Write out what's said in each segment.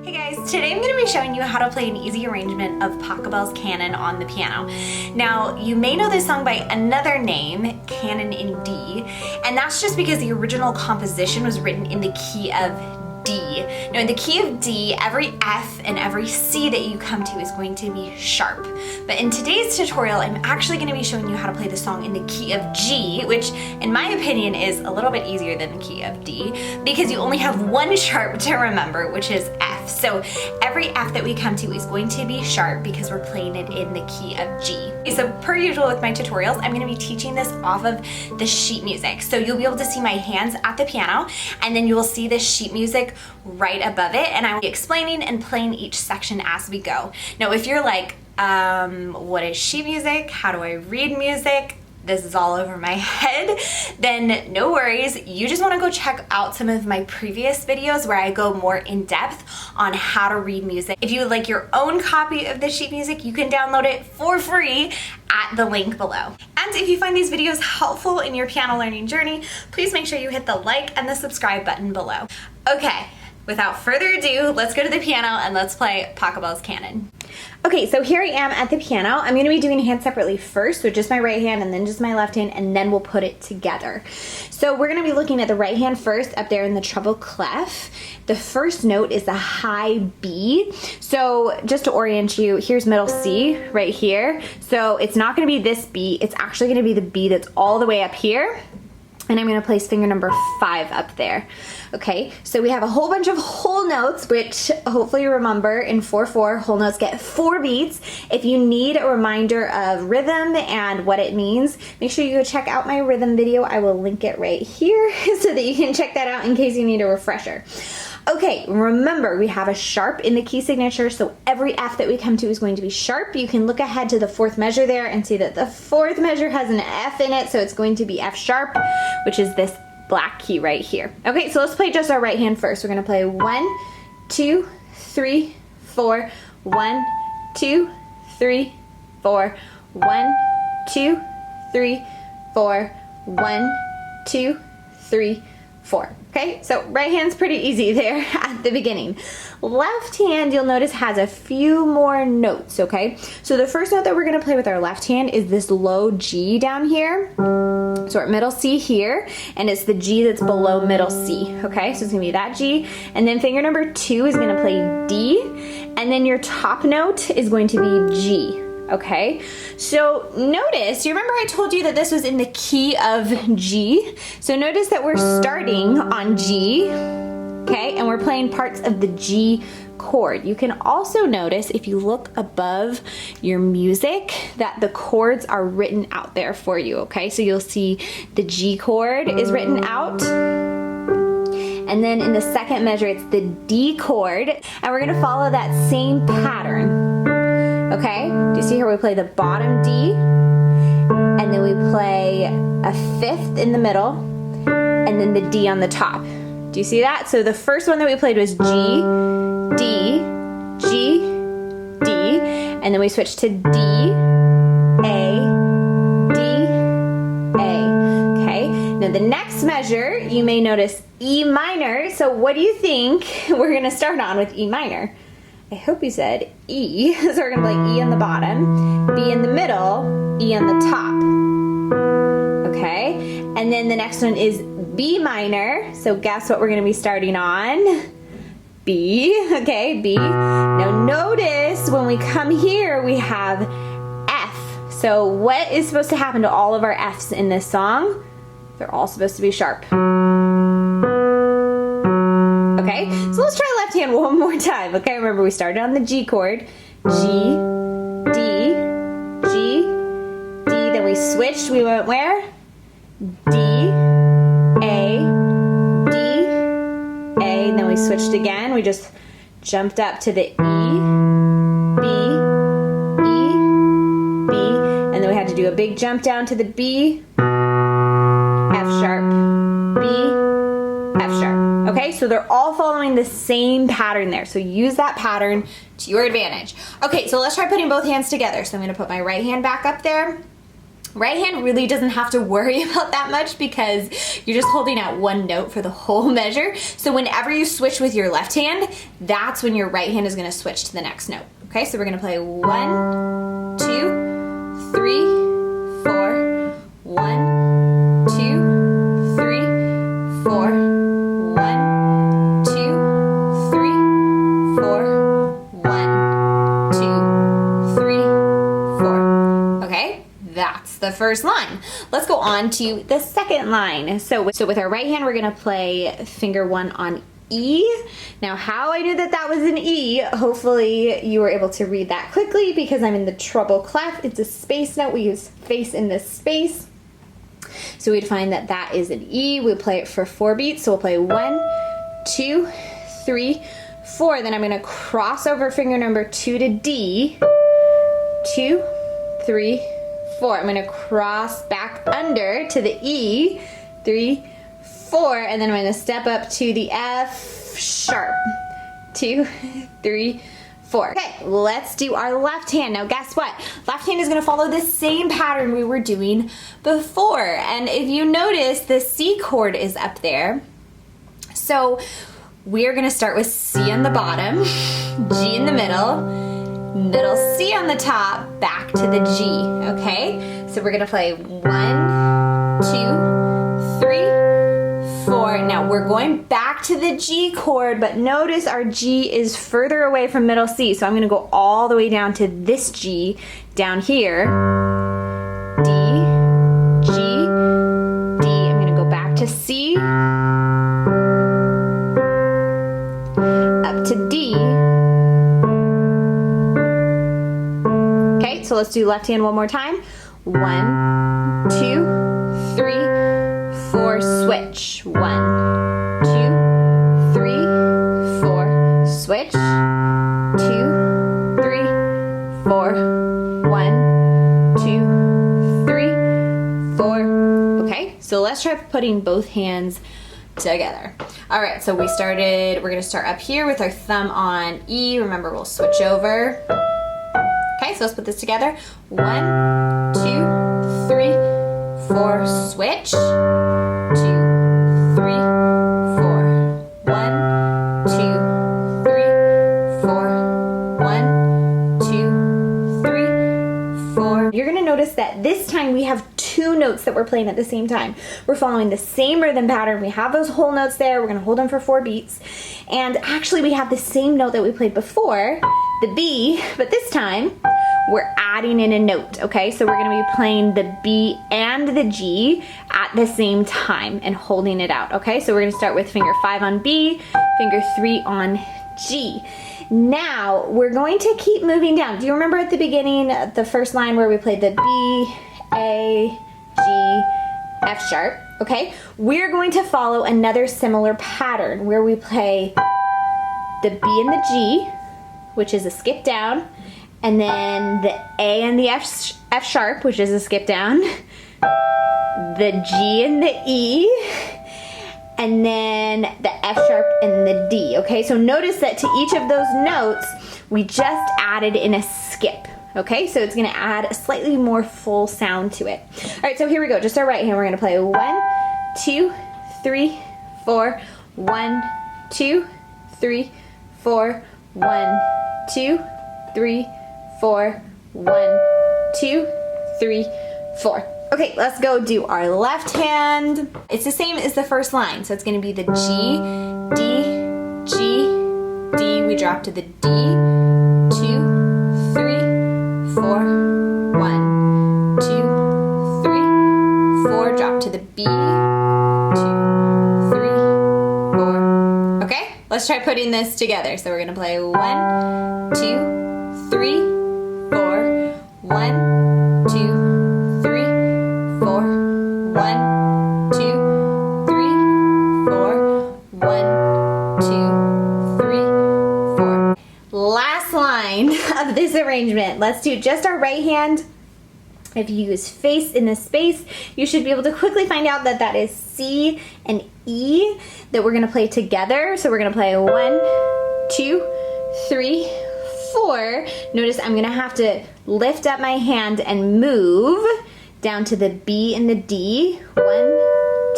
Hey guys, today I'm going to be showing you how to play an easy arrangement of Pachelbel's Canon on the piano. Now, you may know this song by another name, Canon in D, and that's just because the original composition was written in the key of D. Now in the key of D, every F and every C that you come to is going to be sharp. But in today's tutorial, I'm actually going to be showing you how to play the song in the key of G, which in my opinion is a little bit easier than the key of D because you only have one sharp to remember, which is F. So every F that we come to is going to be sharp because we're playing it in the key of G. So per usual with my tutorials, I'm going to be teaching this off of the sheet music. So you'll be able to see my hands at the piano, and then you will see the sheet music right above it, and I will be explaining and playing each section as we go. Now if you're like, what is sheet music? How do I read music? This is all over my head, then no worries. You just want to go check out some of my previous videos where I go more in depth on how to read music. If you would like your own copy of the sheet music, you can download it for free at the link below. And if you find these videos helpful in your piano learning journey, please make sure you hit the like and the subscribe button below. Okay, without further ado, let's go to the piano and let's play Pachelbel's Canon. Okay, so here I am at the piano. I'm going to be doing hands separately first, so just my right hand and then just my left hand, and then we'll put it together. So we're going to be looking at the right hand first up there in the treble clef. The first note is the high B. So just to orient you, here's middle C right here. So it's not going to be this B, it's actually going to be the B that's all the way up here. And I'm going to place finger number 5 up there. Okay, so we have a whole bunch of whole notes, which hopefully you remember in 4/4, whole notes get 4 beats. If you need a reminder of rhythm and what it means, make sure you go check out my rhythm video. I will link it right here so that you can check that out in case you need a refresher. Okay, remember we have a sharp in the key signature, so every F that we come to is going to be sharp. You can look ahead to the 4th measure there and see that the 4th measure has an F in it, so it's going to be F sharp, which is this black key right here. Okay, so let's play just our right hand first. We're gonna play 1, 2, 3, 4, 1, 2, 3, 4, 1, 2, 3, 4, 1, 2, 3, 4. Okay, so right hand's pretty easy there at the beginning. Left hand, you'll notice, has a few more notes, okay? So the first note that we're gonna play with our left hand is this low G down here. So we're at middle C here, and it's the G that's below middle C, okay? So it's gonna be that G, and then finger number 2 is gonna play D, and then your top note is going to be G. Okay, so notice, you remember I told you that this was in the key of G? So notice that we're starting on G, okay, and we're playing parts of the G chord. You can also notice, if you look above your music, that the chords are written out there for you, okay? So you'll see the G chord is written out. And then in the second measure, it's the D chord, and we're gonna follow that same pattern. Okay, do you see here we play the bottom D, and then we play a 5th in the middle, and then the D on the top. Do you see that? So the first one that we played was G, D, G, D, and then we switched to D, A, D, A. Okay, now the next measure, you may notice E minor. So what do you think we're gonna start on with E minor? I hope you said E, so we're gonna play E on the bottom, B in the middle, E on the top, okay? And then the next one is B minor, so guess what we're gonna be starting on? B, okay, B. Now notice when we come here, we have F. So what is supposed to happen to all of our Fs in this song? They're all supposed to be sharp. Okay, so let's try left hand one more time. Okay, remember we started on the G chord. G, D, G, D. Then we switched. We went where? D, A, D, A. And then we switched again. We just jumped up to the E, B, E, B. And then we had to do a big jump down to the B, F sharp, B, F sharp. Okay, so they're all following the same pattern there. So use that pattern to your advantage. Okay, so let's try putting both hands together. So I'm gonna put my right hand back up there. Right hand really doesn't have to worry about that much because you're just holding out one note for the whole measure. So whenever you switch with your left hand, that's when your right hand is gonna switch to the next note. Okay, so we're gonna play 1, 2, 3, 4, 1, 2, 3, 4, 1, 2, 3, 4, 1, 2, 3, 4. Okay? That's the first line. Let's go on to the second line. So with our right hand, we're gonna play finger 1 on E. Now how I knew that that was an E, hopefully you were able to read that quickly because I'm in the treble clef. It's a space note. We use face in this space. So we'd find that that is an E. We'll play it for 4 beats. So we'll play 1, 2, 3, 4. Then I'm gonna cross over finger number 2 to D. 2, 3, 4. I'm gonna cross back under to the E, 3, 4, and then I'm gonna step up to the F sharp, 2, 3, 4. Okay, let's do our left hand. Now guess what? Left hand is gonna follow the same pattern we were doing before. And if you notice, the C chord is up there. So we're gonna start with C on the bottom, G in the middle C on the top, back to the G, okay? So we're gonna play 1, 2, 3, 4. Now we're going back to the G chord, but notice our G is further away from middle C, so I'm gonna go all the way down to this G down here. D, G, D. I'm gonna go back to C, up to D. Okay, so let's do left hand one more time. 1, 2, 3, 4, switch. 1, 2, 3, 4, switch. 2, 3, 4, 1, 2, 3, 4. Okay, so let's try putting both hands together. All right, so we're gonna start up here with our thumb on E. Remember, we'll switch over. Okay, so let's put this together. 1, 2, 3, 4, switch. 2, 3, 4. 1, 2, 3, 4. 1, 2, 3, 4. You're gonna notice that this time we have 2 notes that we're playing at the same time. We're following the same rhythm pattern. We have those whole notes there. We're gonna hold them for 4 beats. And actually we have the same note that we played before, the B, but this time we're adding in a note, okay? So we're gonna be playing the B and the G at the same time and holding it out, okay? So we're gonna start with finger 5 on B, finger 3 on G. Now, we're going to keep moving down. Do you remember at the beginning, the first line where we played the B, A, G, F sharp, okay? We're going to follow another similar pattern where we play the B and the G, which is a skip down, and then the A and the F sharp, which is a skip down, the G and the E, and then the F sharp and the D, okay? So notice that to each of those notes, we just added in a skip, okay? So it's gonna add a slightly more full sound to it. All right, so here we go, just our right hand. We're gonna play 1, 2, 3, 4, 1, 2, 3, 4, 1, 2, 3, 4, 1, 2, 3, 4. Okay, let's go do our left hand. It's the same as the first line, so it's gonna be the G, D, G, D. We drop to the D, 2, 3, 4, 1, 2, 3, 4. Drop to the B, 2, 3, 4. Okay, let's try putting this together. So we're gonna play 1, 2, 3, 4, 1, 2, 3, 4, 1, 2, 3, 4, 1, 2, 3, 4. Last line of this arrangement. Let's do just our right hand. If you use face in this space, you should be able to quickly find out that that is C and E that we're gonna play together. So we're gonna play 1, 2, 3, 4. Notice I'm gonna have to lift up my hand and move down to the B and the D. 1,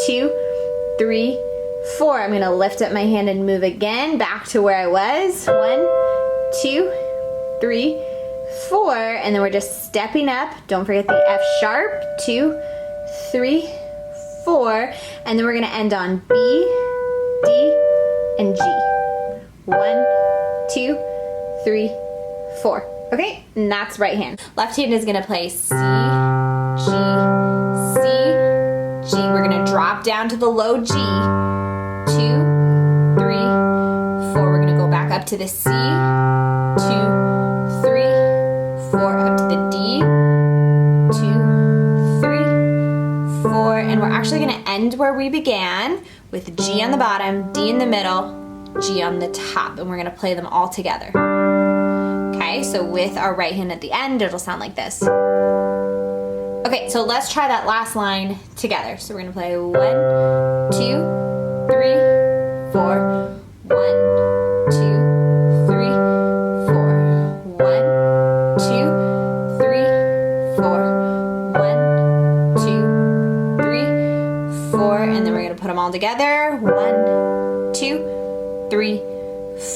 2, 3, 4. I'm gonna lift up my hand and move again back to where I was. 1, 2, 3, 4. And then we're just stepping up. Don't forget the F sharp. 2, 3, 4. And then we're gonna end on B, D, and G. 1, 2, 3, 4. Okay, and that's right hand. Left hand is gonna play C, G, C, G. We're gonna drop down to the low G. 2, 3, 4. We're gonna go back up to the C. 2, 3, 4. Up to the D. 2, 3, 4. And we're actually gonna end where we began with G on the bottom, D in the middle, G on the top. And we're gonna play them all together. Okay, so with our right hand at the end, it'll sound like this. Okay, so let's try that last line together. So we're gonna play 1, 2, 3, 4. 1, 2, 3, 4. 1, 2, 3, 4. 1, 2, 3, 4. And then we're gonna put them all together. 1, 2, 3,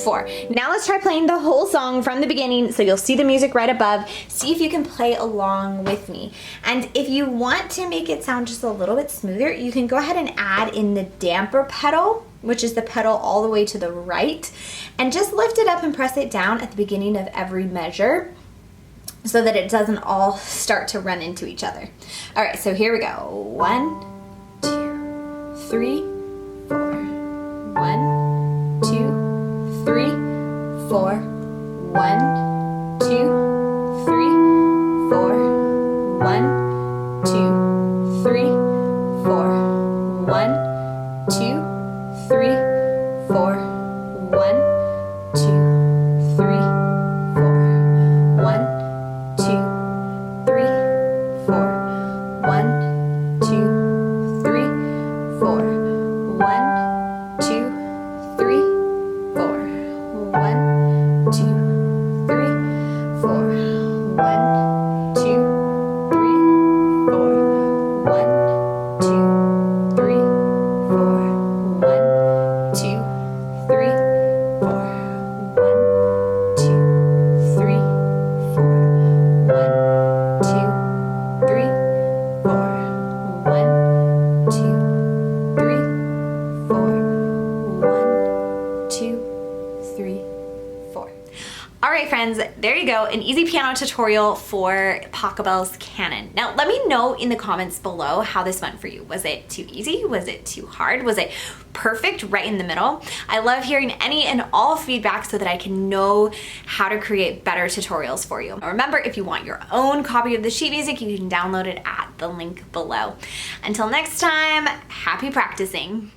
4. Now let's try playing the whole song from the beginning, so you'll see the music right above. See if you can play along with me. And if you want to make it sound just a little bit smoother, you can go ahead and add in the damper pedal, which is the pedal all the way to the right, and just lift it up and press it down at the beginning of every measure so that it doesn't all start to run into each other. All right, so here we go. 1, 2, 3, 4. 1, 2, 3, 4. 1, 2, 3, 4. 1, 2, 3, 4. 1, 2, 3, 4. 1, 2, 3, 4. 1, 2, 3, 4. 1, 2, 3, 4. 1, 2, 3, 4. 1, 2, 3, 4. 1, 2, 3, 4. 1, 2, 3, 4. 1, 2, 3, 4. 1, 2, 3, 4. 1, 2, 3, 4. 1, 2, 3, 4. 1, 2, 3, 4. All right, friends, there you go, an easy piano tutorial for Pachelbel's Canon. Now, let me know in the comments below how this went for you. Was it too easy? Was it too hard? Was it perfect right in the middle? I love hearing any and all feedback so that I can know how to create better tutorials for you. Remember, if you want your own copy of the sheet music, you can download it at the link below. Until next time, happy practicing.